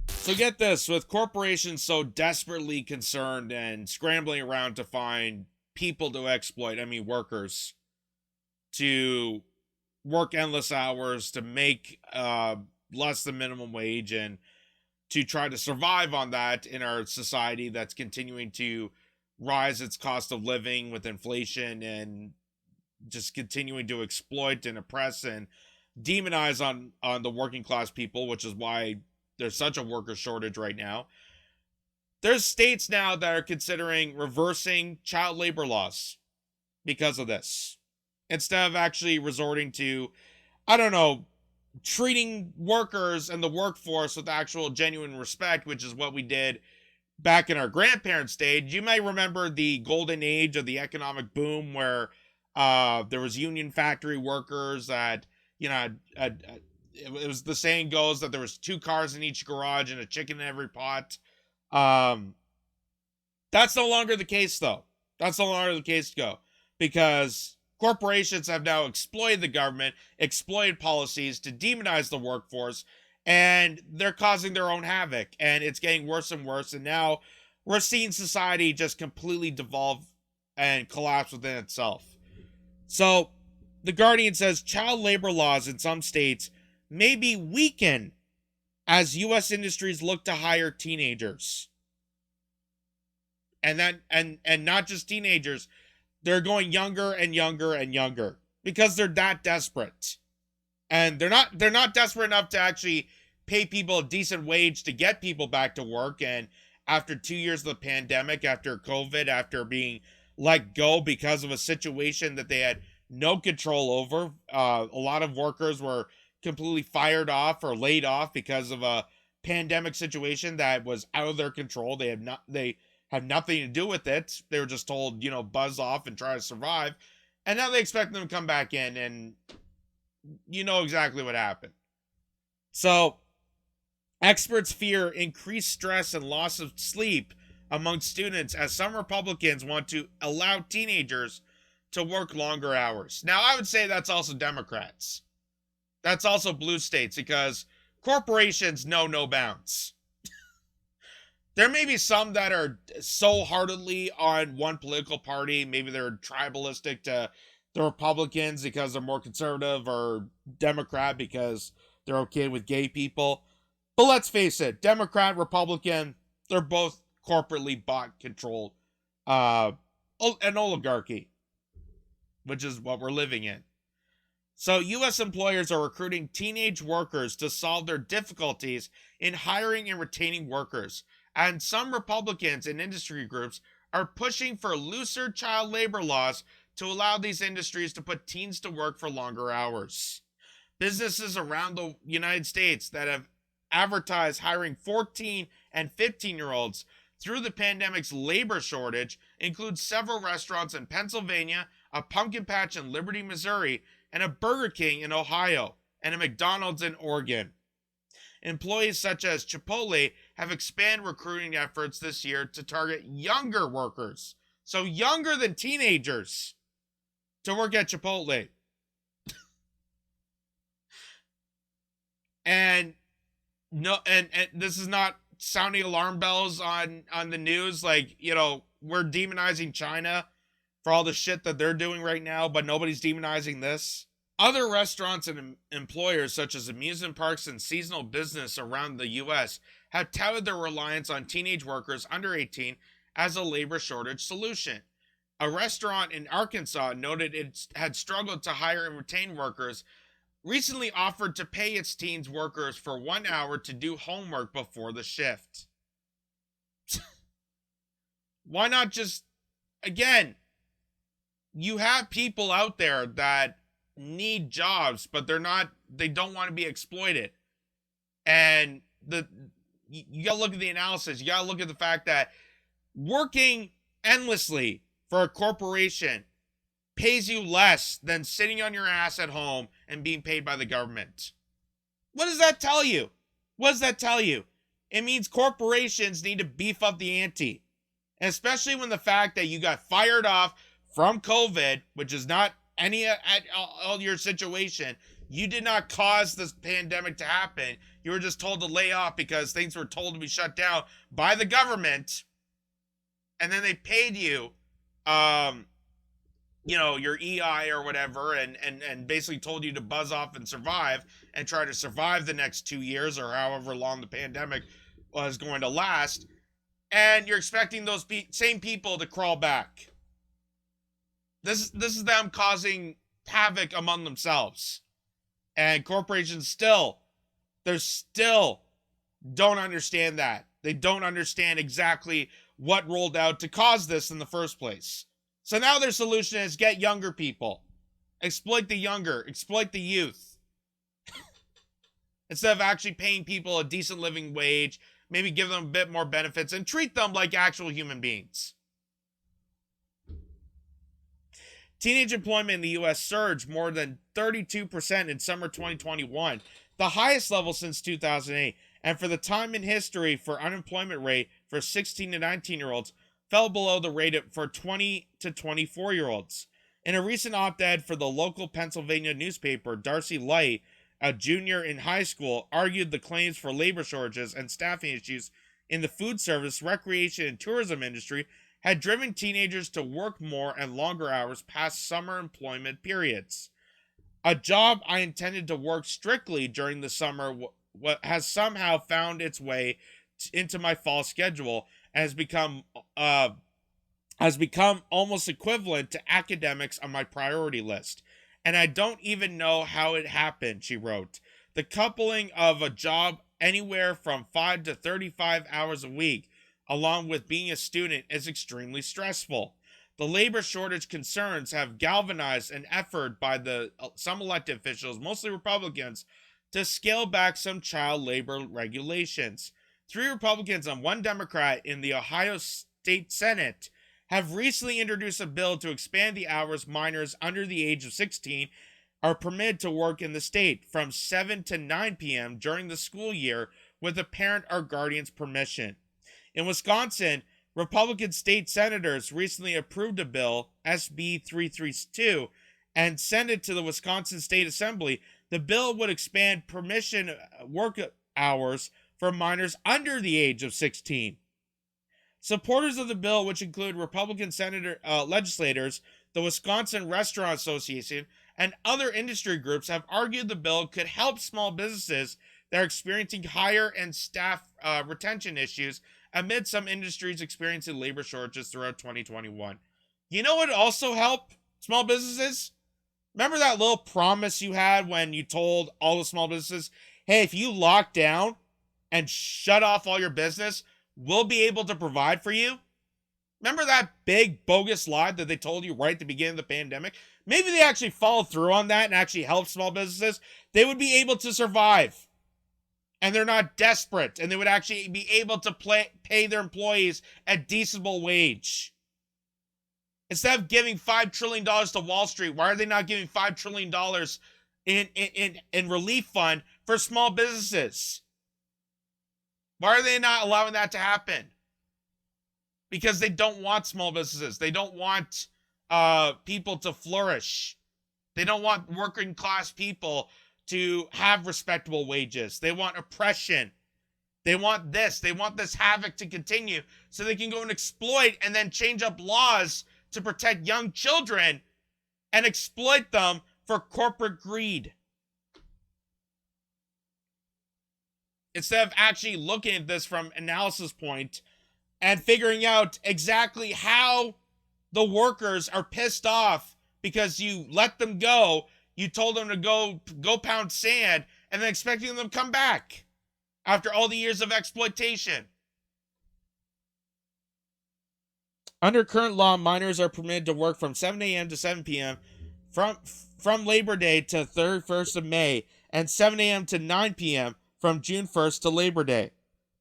So get this, with corporations so desperately concerned and scrambling around to find people to exploit, I mean workers, to work endless hours to make less than minimum wage and to try to survive on that in our society that's continuing to rise its cost of living with inflation and just continuing to exploit and oppress and demonize on the working class people, which is why there's such a worker shortage right now. There's states now that are considering reversing child labor laws because of this, instead of actually resorting to, I don't know, treating workers and the workforce with actual genuine respect, which is what we did back in our grandparents' stage. You may remember the golden age of the economic boom where there was union factory workers that, you know, it was, the saying goes that there was 2 cars in each garage and a chicken in every pot. That's no longer the case, though. That's no longer the case to go, because corporations have now exploited the government, exploited policies to demonize the workforce, and they're causing their own havoc, and it's getting worse and worse, and now we're seeing society just completely devolve and collapse within itself. So, The Guardian says child labor laws in some states may be weakened as U.S. industries look to hire teenagers. And not just teenagers, they're going younger and younger and younger because they're that desperate. And they're not desperate enough to actually pay people a decent wage to get people back to work. And after 2 years of the pandemic, after COVID, after being let go because of a situation that they had no control over, a lot of workers were completely fired off or laid off because of a pandemic situation that was out of their control. They had nothing to do with it. They were just told, buzz off and try to survive. And now they expect them to come back in, and you know exactly what happened. So, experts fear increased stress and loss of sleep among students as some Republicans want to allow teenagers to work longer hours. Now, I would say that's also Democrats. That's also blue states, because corporations know no bounds. There may be some that are so heartedly on one political party. Maybe they're tribalistic to the Republicans because they're more conservative, or Democrat because they're okay with gay people. But let's face it, Democrat, Republican, they're both corporately bought, controlled, an oligarchy, which is what we're living in. So U.S. employers are recruiting teenage workers to solve their difficulties in hiring and retaining workers. And some Republicans and industry groups are pushing for looser child labor laws to allow these industries to put teens to work for longer hours. Businesses around the United States that have advertised hiring 14 and 15-year-olds through the pandemic's labor shortage include several restaurants in Pennsylvania, a pumpkin patch in Liberty, Missouri, and a Burger King in Ohio, and a McDonald's in Oregon. Employees such as Chipotle have expanded recruiting efforts this year to target younger workers, so younger than teenagers, to work at Chipotle. And no, and this is not sounding alarm bells on the news, like, we're demonizing China for all the shit that they're doing right now, but nobody's demonizing this. Other restaurants and employers, such as amusement parks and seasonal business around the U.S., have touted their reliance on teenage workers under 18 as a labor shortage solution. A restaurant in Arkansas noted it had struggled to hire and retain workers, recently offered to pay its teens workers for 1 hour to do homework before the shift. Why not just, again, you have people out there that need jobs, but they don't want to be exploited. And you gotta look at the analysis. You gotta look at the fact that working endlessly for a corporation pays you less than sitting on your ass at home and being paid by the government. What does that tell you? What does that tell you? It means corporations need to beef up the ante. And especially when the fact that you got fired off from COVID, which is not any at all your situation. You did not cause this pandemic to happen. You were just told to lay off because things were told to be shut down by the government, and then they paid you, um, your EI or whatever, and basically told you to buzz off and survive and try to survive the next 2 years or however long the pandemic was going to last. And you're expecting those same people to crawl back. This is them causing havoc among themselves, and corporations still don't understand that. They don't understand exactly what rolled out to cause this in the first place. So now their solution is get younger people, exploit the younger, exploit the youth, instead of actually paying people a decent living wage, maybe give them a bit more benefits and treat them like actual human beings. Teenage employment in the U.S. surged more than 32% in summer 2021, the highest level since 2008, and for the time in history for unemployment rate for 16 to 19-year-olds fell below the rate for 20 to 24-year-olds. In a recent op-ed for the local Pennsylvania newspaper, Darcy Light, a junior in high school, argued the claims for labor shortages and staffing issues in the food service, recreation, and tourism industry had driven teenagers to work more and longer hours past summer employment periods. A job I intended to work strictly during the summer has somehow found its way into my fall schedule and has become almost equivalent to academics on my priority list. And I don't even know how it happened, she wrote. The coupling of a job anywhere from 5 to 35 hours a week, along with being a student, is extremely stressful. The labor shortage concerns have galvanized an effort by some elected officials, mostly Republicans, to scale back some child labor regulations. 3 Republicans and 1 Democrat in the Ohio State Senate have recently introduced a bill to expand the hours minors under the age of 16 are permitted to work in the state from 7 to 9 p.m. during the school year with a parent or guardian's permission. In Wisconsin, Republican state senators recently approved a bill, SB 332, and sent it to the Wisconsin State Assembly. The bill would expand permission work hours for minors under the age of 16. Supporters of the bill, which include Republican legislators, the Wisconsin Restaurant Association, and other industry groups, have argued the bill could help small businesses that are experiencing higher and staff retention issues amid some industries experiencing labor shortages throughout 2021. You know what would also help small businesses? Remember that little promise you had when you told all the small businesses, hey, if you lock down and shut off all your business, we'll be able to provide for you? Remember that big bogus lie that they told you right at the beginning of the pandemic? Maybe they actually followed through on that and actually helped small businesses. They would be able to survive. And they're not desperate. And they would actually be able to pay their employees a decent wage. Instead of giving $5 trillion to Wall Street, why are they not giving $5 trillion in relief fund for small businesses? Why are they not allowing that to happen? Because they don't want small businesses. They don't want people to flourish. They don't want working class people to have respectable wages. They want oppression. They want this. They want this havoc to continue so they can go and exploit and then change up laws to protect young children and exploit them for corporate greed. Instead of actually looking at this from analysis point and figuring out exactly how the workers are pissed off because you let them go, you told them to go pound sand, and then expecting them to come back after all the years of exploitation. Under current law, minors are permitted to work from 7 a.m. to 7 p.m. from Labor Day to 31st of May, and 7 a.m. to 9 p.m. from June 1st to Labor Day.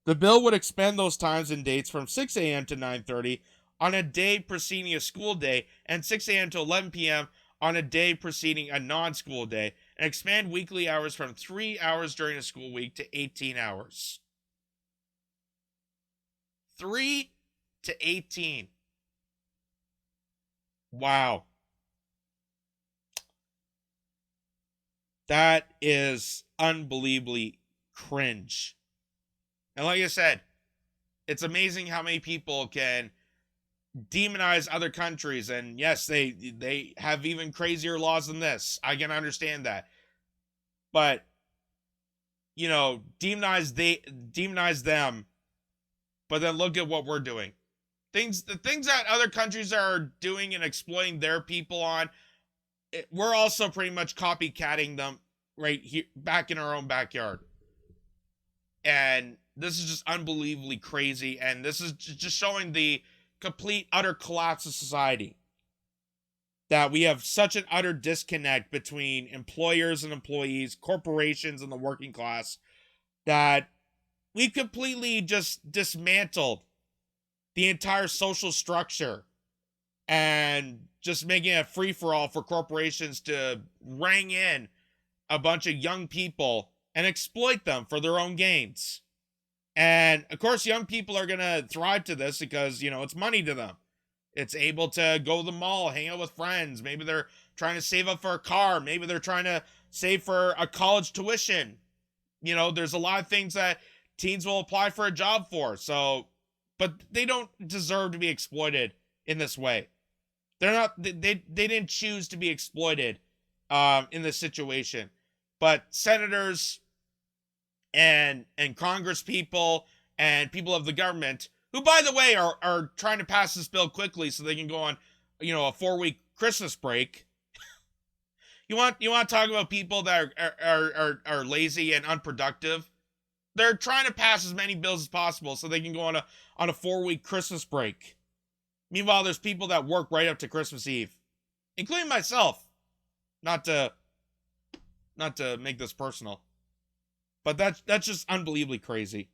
The bill would expand those times and dates from 6 a.m. to 9:30 on a day preceding a school day, and 6 a.m. to 11 p.m. on a day preceding a non-school day, and expand weekly hours from 3 hours during a school week to 18 hours. 3 to 18. Wow. That is unbelievably cringe. And like I said, it's amazing how many people can demonize other countries, and yes, they have even crazier laws than this. I can understand that. But, demonize them, but then look at what we're doing. The things that other countries are doing and exploiting their people on, we're also pretty much copycatting them right here back in our own backyard. And this is just unbelievably crazy, and this is just showing the complete utter collapse of society, that we have such an utter disconnect between employers and employees, corporations and the working class, that we've completely just dismantled the entire social structure and just making it free for all for corporations to rang in a bunch of young people and exploit them for their own gains. And of course, young people are going to thrive to this because, it's money to them. It's able to go to the mall, hang out with friends. Maybe they're trying to save up for a car. Maybe they're trying to save for a college tuition. There's a lot of things that teens will apply for a job for. So, but they don't deserve to be exploited in this way. They're not, they didn't choose to be exploited in this situation. But senators and Congress people and people of the government, who, by the way, are trying to pass this bill quickly so they can go on, a 4-week Christmas break. You want to talk about people that are lazy and unproductive? They're trying to pass as many bills as possible so they can go on a 4-week Christmas break. Meanwhile, there's people that work right up to Christmas Eve, including myself. Not to make this personal, but that's just unbelievably crazy.